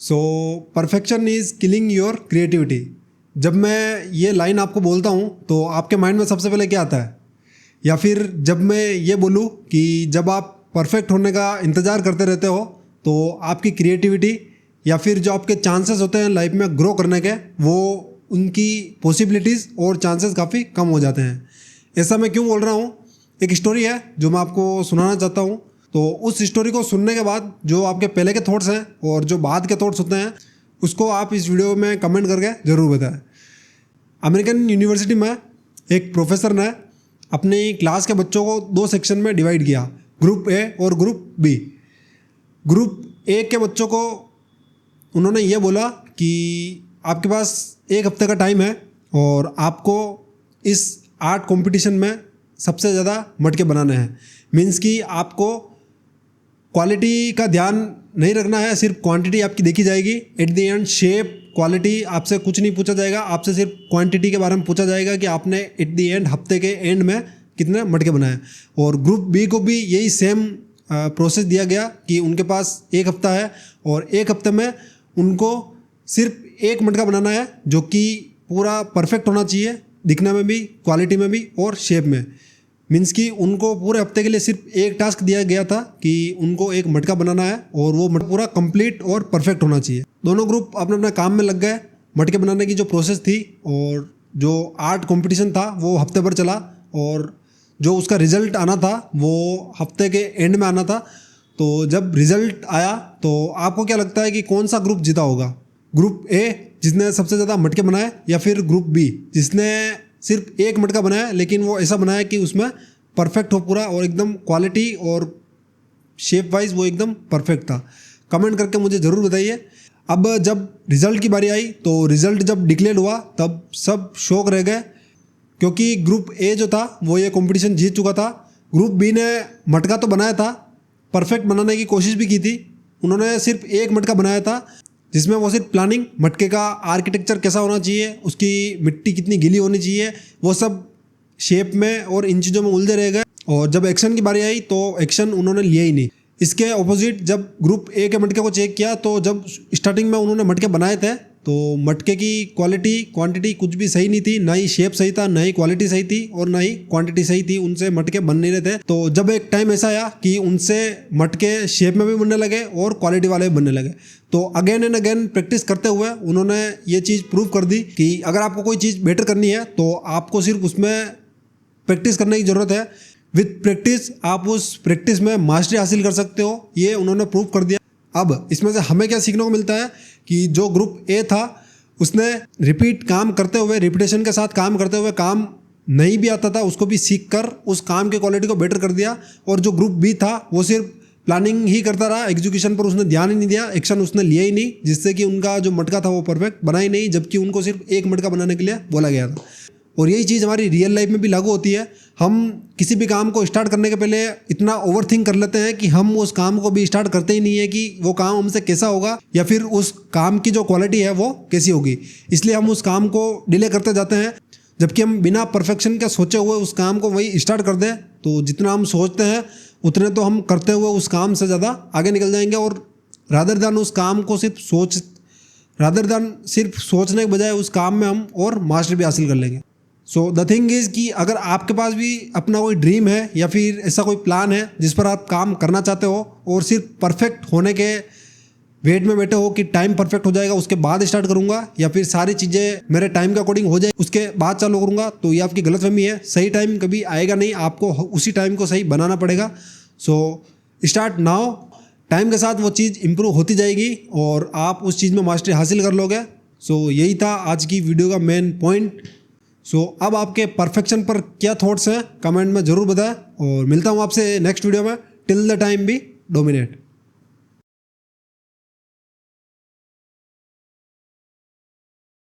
So perfection is killing your creativity. जब मैं ये लाइन आपको बोलता हूँ तो आपके माइंड में सबसे पहले क्या आता है? या फिर जब मैं ये बोलूँ कि जब आप परफेक्ट होने का इंतज़ार करते रहते हो तो आपकी क्रिएटिविटी या फिर जो आपके चांसेस होते हैं लाइफ में ग्रो करने के, वो उनकी पॉसिबिलिटीज़ और चांसेस काफ़ी कम हो जाते हैं। ऐसा मैं क्यों बोल रहा हूँ? एक स्टोरी है जो मैं आपको सुनाना चाहता हूँ। तो उस स्टोरी को सुनने के बाद जो आपके पहले के थॉट्स हैं और जो बाद के थॉट्स होते हैं उसको आप इस वीडियो में कमेंट करके ज़रूर बताएं। अमेरिकन यूनिवर्सिटी में एक प्रोफेसर ने अपनी क्लास के बच्चों को 2 सेक्शन में डिवाइड किया, ग्रुप ए और ग्रुप बी। ग्रुप ए के बच्चों को उन्होंने ये बोला कि आपके पास 1 हफ्ते का टाइम है और आपको इस आर्ट कंपटीशन में सबसे ज़्यादा मटके बनाने हैं। मीन्स कि आपको क्वालिटी का ध्यान नहीं रखना है, सिर्फ क्वांटिटी आपकी देखी जाएगी। At the end shape quality आपसे कुछ नहीं पूछा जाएगा, आपसे सिर्फ क्वांटिटी के बारे में पूछा जाएगा कि आपने एट द एंड हफ्ते के एंड में कितने मटके बनाए। और ग्रुप बी को भी यही सेम प्रोसेस दिया गया कि उनके पास 1 हफ्ता है और 1 हफ्ते में उनको सिर्फ 1 मटका बनाना है जो कि पूरा परफेक्ट होना चाहिए, दिखने में भी, क्वालिटी में भी और शेप में। मीन्स कि उनको पूरे हफ्ते के लिए सिर्फ एक टास्क दिया गया था कि उनको 1 मटका बनाना है और वो मटका पूरा कंप्लीट और परफेक्ट होना चाहिए। दोनों ग्रुप अपने अपने काम में लग गए। मटके बनाने की जो प्रोसेस थी और जो आर्ट कंपटीशन था वो हफ्ते भर चला और जो उसका रिजल्ट आना था वो हफ्ते के एंड में आना था। तो जब रिजल्ट आया तो आपको क्या लगता है कि कौन सा ग्रुप जीता होगा? ग्रुप ए जिसने सबसे ज़्यादा मटके बनाए या फिर ग्रुप बी जिसने सिर्फ 1 मटका बनाया लेकिन वो ऐसा बनाया कि उसमें परफेक्ट हो पूरा और एकदम क्वालिटी और शेप वाइज वो एकदम परफेक्ट था? कमेंट करके मुझे ज़रूर बताइए। अब जब रिज़ल्ट की बारी आई तो रिज़ल्ट जब डिक्लेयर हुआ तब सब शॉक रह गए क्योंकि ग्रुप ए जो था वो ये कंपटीशन जीत चुका था। ग्रुप बी ने मटका तो बनाया था, परफेक्ट बनाने की कोशिश भी की थी। उन्होंने सिर्फ 1 मटका बनाया था जिसमें वो सिर्फ प्लानिंग, मटके का आर्किटेक्चर कैसा होना चाहिए, उसकी मिट्टी कितनी गीली होनी चाहिए, वो सब शेप में और इन चीज़ों में उलझे रह गए। और जब एक्शन की बारी आई तो एक्शन उन्होंने लिया ही नहीं। इसके ऑपोजिट जब ग्रुप ए के मटके को चेक किया तो जब स्टार्टिंग में उन्होंने मटके बनाए थे तो मटके की क्वालिटी क्वांटिटी कुछ भी सही नहीं थी, ना ही शेप सही था, ना ही क्वालिटी सही थी और ना ही क्वांटिटी सही थी। उनसे मटके बन नहीं रहे थे। तो जब एक टाइम ऐसा आया कि उनसे मटके शेप में भी बनने लगे और क्वालिटी वाले भी बनने लगे, तो अगेन एंड अगेन प्रैक्टिस करते हुए उन्होंने ये चीज़ प्रूव कर दी कि अगर आपको कोई चीज़ बेटर करनी है तो आपको सिर्फ उसमें प्रैक्टिस करने की ज़रूरत है। विथ प्रैक्टिस आप उस प्रैक्टिस में मास्टरी हासिल कर सकते हो, ये उन्होंने प्रूव कर दिया। अब इसमें से हमें क्या सीखने को मिलता है कि जो ग्रुप ए था उसने रिपीट काम करते हुए, रिपीटेशन के साथ काम करते हुए, काम नहीं भी आता था उसको भी सीख कर उस काम की क्वालिटी को बेटर कर दिया। और जो ग्रुप बी था वो सिर्फ प्लानिंग ही करता रहा, एग्जीक्यूशन पर उसने ध्यान ही नहीं दिया, एक्शन उसने लिया ही नहीं, जिससे कि उनका जो मटका था वो परफेक्ट बना ही नहीं, जबकि उनको सिर्फ 1 मटका बनाने के लिए बोला गया था। और यही चीज़ हमारी रियल लाइफ में भी लागू होती है। हम किसी भी काम को स्टार्ट करने के पहले इतना ओवरथिंक कर लेते हैं कि हम उस काम को भी स्टार्ट करते ही नहीं है कि वो काम हमसे कैसा होगा या फिर उस काम की जो क्वालिटी है वो कैसी होगी। इसलिए हम उस काम को डिले करते जाते हैं, जबकि हम बिना परफेक्शन के सोचे हुए उस काम को वही स्टार्ट कर दें तो जितना हम सोचते हैं उतने तो हम करते हुए उस काम से ज़्यादा आगे निकल जाएंगे। और रादर देन उस काम को सिर्फ सोचने के बजाय उस काम में हम और मास्टरी भी हासिल कर लेंगे। सो द थिंग इज़ कि अगर आपके पास भी अपना कोई ड्रीम है या फिर ऐसा कोई प्लान है जिस पर आप काम करना चाहते हो और सिर्फ परफेक्ट होने के वेट में बैठे हो कि टाइम परफेक्ट हो जाएगा उसके बाद स्टार्ट करूंगा या फिर सारी चीज़ें मेरे टाइम के अकॉर्डिंग हो जाए उसके बाद चालू करूंगा, तो ये आपकी गलतफहमी है। सही टाइम कभी आएगा नहीं, आपको उसी टाइम को सही बनाना पड़ेगा। So start now. टाइम के साथ वो चीज़ इंप्रूव होती जाएगी और आप उस चीज़ में मास्टरी हासिल कर लोगे। सो यही था आज की वीडियो का मेन पॉइंट। सो अब आपके परफेक्शन पर क्या थॉट्स हैं कमेंट में ज़रूर बताएं और मिलता हूँ आपसे नेक्स्ट वीडियो में। Till the time be dominate.